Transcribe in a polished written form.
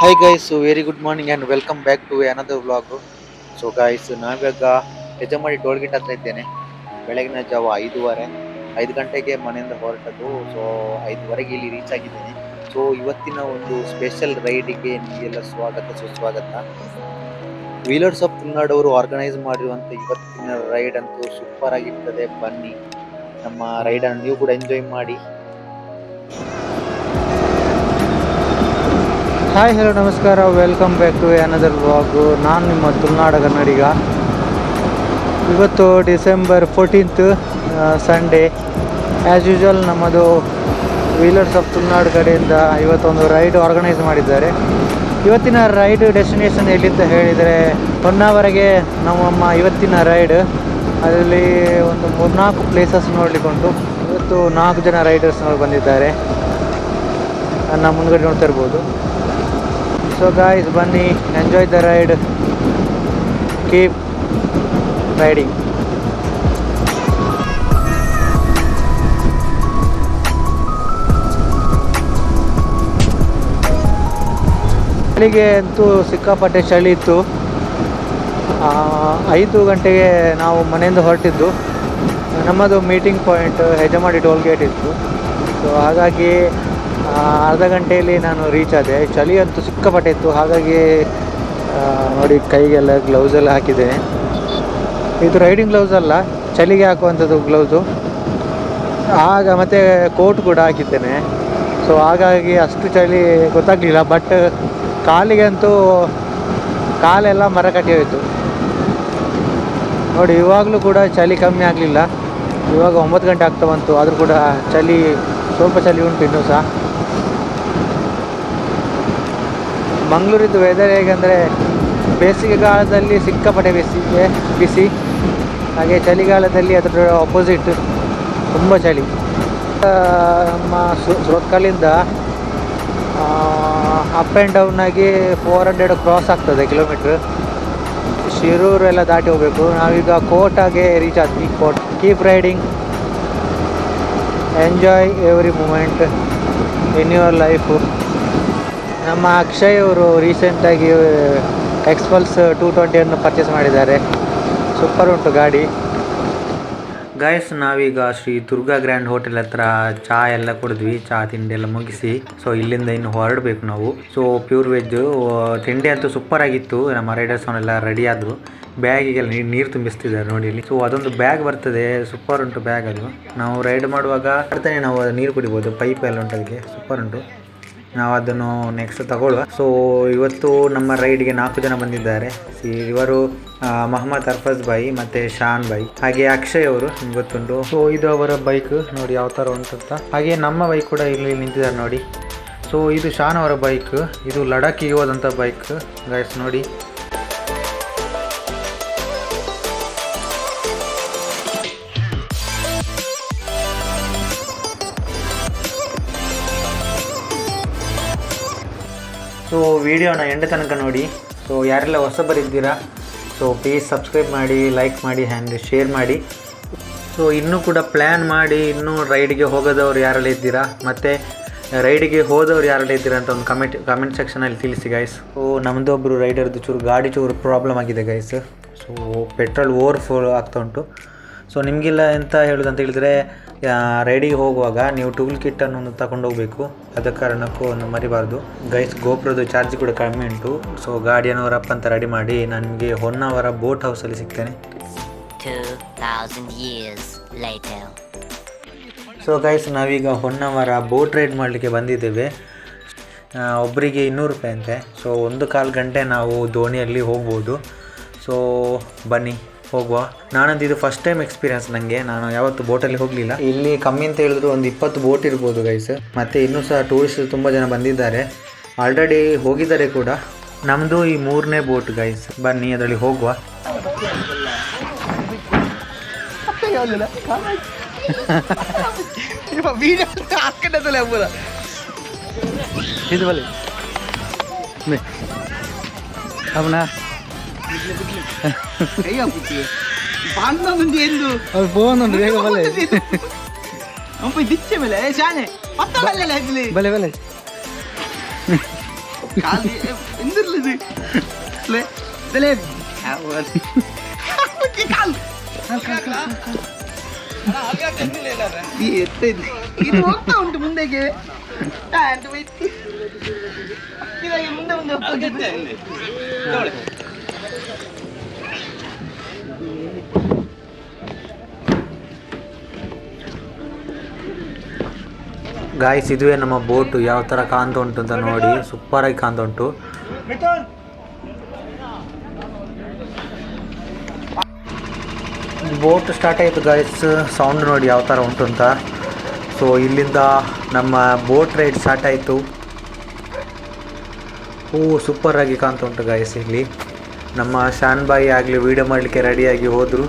Hi guys, so very good morning and welcome back to another vlog. So guys ನಾವಿವಾಗ Hejamadi toll gate ಹತ್ರ ಇದ್ದೇನೆ. ಬೆಳಗಿನ ಜಾವ 5:15 5 ಗಂಟೆಗೆ ಮನೆಯಿಂದ ಹೊರಟದ್ದು. ಸೊ 5:15 ಇಲ್ಲಿ ರೀಚ್ ಆಗಿದ್ದೇನೆ. ಸೊ ಇವತ್ತಿನ ಒಂದು ಸ್ಪೆಷಲ್ ರೈಡಿಗೆ ನಿಮಗೆಲ್ಲ ಸ್ವಾಗತ ಸುಸ್ವಾಗತ. ವೀಲರ್ಸ್ ಆಫ್ ತುಳುನಾಡು ಅವರು ಆರ್ಗನೈಸ್ ಮಾಡಿರುವಂತ ಇವತ್ತಿನ ರೈಡ್ ಅಂತೂ ಸೂಪರ್ ಆಗಿರ್ತದೆ. ಬನ್ನಿ ನಮ್ಮ ರೈಡ್ ಅನ್ನು ನೀವು ಕೂಡ ಎಂಜಾಯ್ ಮಾಡಿ. ಹಾಯ್ ಹಲೋ ನಮಸ್ಕಾರ, welcome back to another vlog. ನಾನು ನಿಮ್ಮ ತುಳುನಾಡ ಕನ್ನಡಿಗ. ಇವತ್ತು December 14th Sunday. As usual ನಮ್ಮದು ವೀಲರ್ಸ್ ಆಫ್ ತುಳುನಾಡು ಕಡೆಯಿಂದ ಇವತ್ತೊಂದು ರೈಡ್ ಆರ್ಗನೈಸ್ ಮಾಡಿದ್ದಾರೆ. ಇವತ್ತಿನ ರೈಡ್ ಡೆಸ್ಟಿನೇಷನ್ ಎಲ್ಲಿಂತ ಹೇಳಿದರೆ ಹೊನ್ನಾವರೆಗೆ ನಮ್ಮಮ್ಮ ಇವತ್ತಿನ ರೈಡ್. ಅದರಲ್ಲಿ ಒಂದು 3-4 ಪ್ಲೇಸಸ್ ನೋಡಲಿಕ್ಕುಂಟು. ಇವತ್ತು 4 ಜನ ರೈಡರ್ಸ್ ಬಂದಿದ್ದಾರೆ. ನನ್ನ ಮುಂದ್ಗಡೆ ನೋಡ್ತಾ ಇರ್ಬೋದು. So guys, ಬನ್ನಿ, enjoy the ride, keep riding. ಚಳಿಗೆ ಅಂತೂ ಸಿಕ್ಕಾಪಟ್ಟೆ ಚಳಿ ಇತ್ತು. 5 ಗಂಟೆಗೆ ನಾವು ಮನೆಯಿಂದ ಹೊರಟಿದ್ದು. ನಮ್ಮದು ಮೀಟಿಂಗ್ ಪಾಯಿಂಟ್ ಹೆಜಮಾಡಿ ಟೋಲ್ಗೇಟ್ ಇತ್ತು. ಸೊ ಹಾಗಾಗಿ ಅರ್ಧ ಗಂಟೆಯಲ್ಲಿ ನಾನು ರೀಚ್ ಆದೆ. ಚಳಿ ಅಂತೂ ಸಿಕ್ಕಾಪಟ್ಟೆ ಇತ್ತು. ಹಾಗಾಗಿ ನೋಡಿ, ಕೈಗೆಲ್ಲ ಗ್ಲೌಸ್ ಎಲ್ಲ ಹಾಕಿದ್ದೇನೆ. ಇದು ರೈಡಿಂಗ್ ಗ್ಲೌಸ್ ಅಲ್ಲ, ಚಳಿಗೆ ಹಾಕುವಂಥದ್ದು ಗ್ಲೌಸು. ಮತ್ತು ಕೋಟ್ ಕೂಡ ಹಾಕಿದ್ದೇನೆ. ಸೊ ಹಾಗಾಗಿ ಅಷ್ಟು ಚಳಿ ಗೊತ್ತಾಗಲಿಲ್ಲ. ಬಟ್ ಕಾಲಿಗಂತೂ ಕಾಲೆಲ್ಲ ಮರ ಕಟ್ಟಿ ಹೋಯಿತು. ನೋಡಿ, ಇವಾಗಲೂ ಕೂಡ ಚಳಿ ಕಮ್ಮಿ ಆಗಲಿಲ್ಲ. ಇವಾಗ 9 ಗಂಟೆ ಆಗ್ತಾ ಬಂತು, ಆದರೂ ಕೂಡ ಚಳಿ ಸ್ವಲ್ಪ ಚಳಿ ಉಂಟು ಇನ್ನೂ ಸಹ. ಮಂಗಳೂರಿದ್ದು ವೆದರ್ ಹೇಗೆಂದರೆ ಬೇಸಿಗೆಗಾಲದಲ್ಲಿ ಸಿಕ್ಕಾಪಟ್ಟೆ ಬಿಸಿ, ಹಾಗೆ ಚಳಿಗಾಲದಲ್ಲಿ ಅದರ ಆಪೋಸಿಟ್ ತುಂಬ ಚಳಿ. ನಮ್ಮ ಸುರತ್ಕಲ್ಲಿಂದ ಅಪ್ ಆ್ಯಂಡ್ ಡೌನ್ ಆಗಿ 400 ಕ್ರಾಸ್ ಆಗ್ತದೆ ಕಿಲೋಮೀಟ್ರ್. ಶಿರೂರು ಎಲ್ಲ ದಾಟಿ ಹೋಗಬೇಕು. ನಾವೀಗ ಕೋಟಾಗೆ ರೀಚ್ ಆದ್ವಿ. ಕೋಟ್. Keep riding, enjoy every moment in your life. ನಮ್ಮ ಅಕ್ಷಯ್ ಅವರು ರೀಸೆಂಟಾಗಿ ಎಕ್ಸ್ಪಲ್ಸ್ 220 ಪರ್ಚೇಸ್ ಮಾಡಿದ್ದಾರೆ. ಸೂಪರ್ ಉಂಟು ಗಾಡಿ. ಗಾಯ್ಸ್, ನಾವೀಗ ಶ್ರೀ ದುರ್ಗಾ ಗ್ರ್ಯಾಂಡ್ ಹೋಟೆಲ್ ಹತ್ರ ಚಹಾ ಎಲ್ಲ ಕುಡಿದ್ವಿ. ಚಹಾ ತಿಂಡಿ ಎಲ್ಲ ಮುಗಿಸಿ ಸೊ ಇಲ್ಲಿಂದ ಇನ್ನು ಹೊರಡಬೇಕು ನಾವು. ಸೊ ಪ್ಯೂರ್ ವೆಜ್ ತಿಂಡಿ ಅಂತೂ ಸೂಪರ್ ಆಗಿತ್ತು. ನಮ್ಮ ರೈಡರ್ಸ್ ಅವನ್ನೆಲ್ಲ ರೆಡಿ ಆದರು. ಬ್ಯಾಗಿಗೆಲ್ಲ ನೀರು ತುಂಬಿಸ್ತಿದ್ದಾರೆ ನೋಡಿ ಇಲ್ಲಿ. ಸೊ ಅದೊಂದು ಬ್ಯಾಗ್ ಬರ್ತದೆ, ಸೂಪರ್ ಉಂಟು ಬ್ಯಾಗ್. ಅದು ನಾವು ರೈಡ್ ಮಾಡುವಾಗ ಅರ್ಥನೇ ನಾವು ನೀರು ಕುಡಿಬೋದು. ಪೈಪ್ ಎಲ್ಲ ಉಂಟು ಅದಕ್ಕೆ, ಸೂಪರ್ ಉಂಟು. ನಾವು ಅದನ್ನು ನೆಕ್ಸ್ಟ್ ತಗೊಳ್ಳುವ. ಸೊ ಇವತ್ತು ನಮ್ಮ ರೈಡ್ಗೆ 4 ಜನ ಬಂದಿದ್ದಾರೆ. ಇವರು ಮೊಹಮ್ಮದ್ ಅರ್ಫಜ್ ಬಾಯಿ ಮತ್ತು ಶಾನ್ ಬಾಯಿ, ಹಾಗೆ ಅಕ್ಷಯ್ ಅವರು, ನಿಮ್ಗೆ ಗೊತ್ತುಂಟು. ಸೊ ಇದು ಅವರ ಬೈಕ್ ನೋಡಿ ಯಾವ ಥರ ಉಂಟಂತ. ಹಾಗೆ ನಮ್ಮ ಬೈಕ್ ಕೂಡ ಇಲ್ಲಿ ನಿಂತಿದ್ದಾರೆ ನೋಡಿ. ಸೊ ಇದು ಶಾನ್ ಅವರ ಬೈಕ್. ಇದು ಲಡಾಖಿಗೆ ಹೋದಂಥ ಬೈಕ್ ಗೈಸ್ ನೋಡಿ. ಸೊ ವಿಡಿಯೋನ ಎಂಡ್ ತನಕ ನೋಡಿ. ಸೊ ಯಾರೆಲ್ಲ ಹೊಸಬರಿದ್ದೀರಾ, ಸೊ ಪ್ಲೀಸ್ ಸಬ್ಸ್ಕ್ರೈಬ್ ಮಾಡಿ, ಲೈಕ್ ಮಾಡಿ ಆ್ಯಂಡ್ ಶೇರ್ ಮಾಡಿ. ಸೊ ಇನ್ನೂ ಕೂಡ ಪ್ಲ್ಯಾನ್ ಮಾಡಿ ಇನ್ನೂ ರೈಡಿಗೆ ಹೋಗೋದವ್ರು ಯಾರೆಲ್ಲ ಇದ್ದೀರಾ, ಮತ್ತು ರೈಡಿಗೆ ಹೋದವ್ರು ಯಾರೆಲ್ಲ ಇದ್ದೀರಾ ಅಂತ ಒಂದು ಕಮೆಂಟ್ ಸೆಕ್ಷನಲ್ಲಿ ತಿಳಿಸಿ ಗೈಸ್. ಸೊ ನಮ್ಮದು ಒಬ್ಬರು ರೈಡರ್ದು ಗಾಡಿ ಪ್ರಾಬ್ಲಮ್ ಆಗಿದೆ ಗೈಸ್. ಸೊ ಪೆಟ್ರೋಲ್ ಓವರ್ಫ್ಲೋ ಆಗ್ತಾ ಉಂಟು. ಸೊ ನಿಮಗೆಲ್ಲ ಎಂತ ಹೇಳೋದಂತ ಹೇಳಿದರೆ, ರೈಡಿಗೆ ಹೋಗುವಾಗ ನೀವು ಟೂಲ್ ಕಿಟ್ಟನ್ನು ಒಂದು ತಗೊಂಡು ಹೋಗಬೇಕು. ಅದ ಕಾರಣಕ್ಕೂ ಒಂದು ಮರಿಬಾರ್ದು ಗೈಸ್. ಗೋಪ್ರದ್ದು ಚಾರ್ಜ್ ಕೂಡ ಕಡಿಮೆ ಉಂಟು. ಸೊ ಗಾಡಿಯನ್ನು ರಪ್ಪ ಅಂತ ರೆಡಿ ಮಾಡಿ ನನಗೆ ಹೊನ್ನಾವರ ಬೋಟ್ ಹೌಸಲ್ಲಿ ಸಿಗ್ತೇನೆ. 2000 years later. ಸೊ ಗೈಸ್, ನಾವೀಗ ಹೊನ್ನಾವರ ಬೋಟ್ ರೈಡ್ ಮಾಡಲಿಕ್ಕೆ ಬಂದಿದ್ದೇವೆ. ಒಬ್ಬರಿಗೆ 200 ರೂಪಾಯಿ ಅಂತೆ. ಸೊ 1-1/4 ಗಂಟೆ ನಾವು ದೋಣಿಯಲ್ಲಿ ಹೋಗ್ಬೋದು. ಸೊ ಬನ್ನಿ ಹೋಗುವ. ನಾನಂತೂ ಇದು ಫಸ್ಟ್ ಟೈಮ್ ಎಕ್ಸ್ಪೀರಿಯನ್ಸ್ ನನಗೆ. ನಾನು ಯಾವತ್ತು ಬೋಟಲ್ಲಿ ಹೋಗಲಿಲ್ಲ. ಇಲ್ಲಿ ಕಮ್ಮಿ ಅಂತ ಹೇಳಿದ್ರು ಒಂದು 20 ಬೋಟ್ ಇರ್ಬೋದು ಗೈಸ್. ಮತ್ತು ಇನ್ನೂ ಸಹ ಟೂರಿಸ್ಟ್ ತುಂಬ ಜನ ಬಂದಿದ್ದಾರೆ, ಆಲ್ರೆಡಿ ಹೋಗಿದ್ದಾರೆ ಕೂಡ. ನಮ್ಮದು ಈ 3ನೇ ಬೋಟ್ ಗೈಸ್. ಬನ್ನಿ ಅದರಲ್ಲಿ ಹೋಗುವ. ಇದು ಬಲಿ ಅವನ ಫೋನ್ ಬೇಗ ಬಲೆ ದಿಚ್ಚೆ ಮೇಲೆ ಶಾನೆ ಬಲೆ ಬಲೆ ಇದು ಹೋಗ್ತಾ ಉಂಟು ಮುಂದೆಗೆ ಮುಂದೆ ಮುಂದೆ ಹೋಗ್ತಾ ಗಾಯ್ಸ್ ಇದುವೇ ನಮ್ಮ ಬೋಟು ಯಾವ ಥರ ಕಾಣ್ತಾ ಉಂಟು ಅಂತ ನೋಡಿ, ಸೂಪರಾಗಿ ಕಾಣ್ತಾ ಉಂಟು. ಬೋಟ್ ಸ್ಟಾರ್ಟ್ ಆಯಿತು ಗಾಯ್ಸ್, ಸೌಂಡ್ ನೋಡಿ ಯಾವ ಥರ ಉಂಟು ಅಂತ. ಸೊ ಇಲ್ಲಿಂದ ನಮ್ಮ ಬೋಟ್ ರೈಡ್ ಸ್ಟಾರ್ಟ್ ಆಯಿತು. ಸೂಪರಾಗಿ ಕಾಣ್ತಾ ಉಂಟು ಗಾಯ್ಸ್. ಇಲ್ಲಿ ನಮ್ಮ ಶಾನ್ ಬಾಯಿ ಆಗಲಿ ವೀಡಿಯೋ ಮಾಡಲಿಕ್ಕೆ ರೆಡಿಯಾಗಿ ಹೋದರು.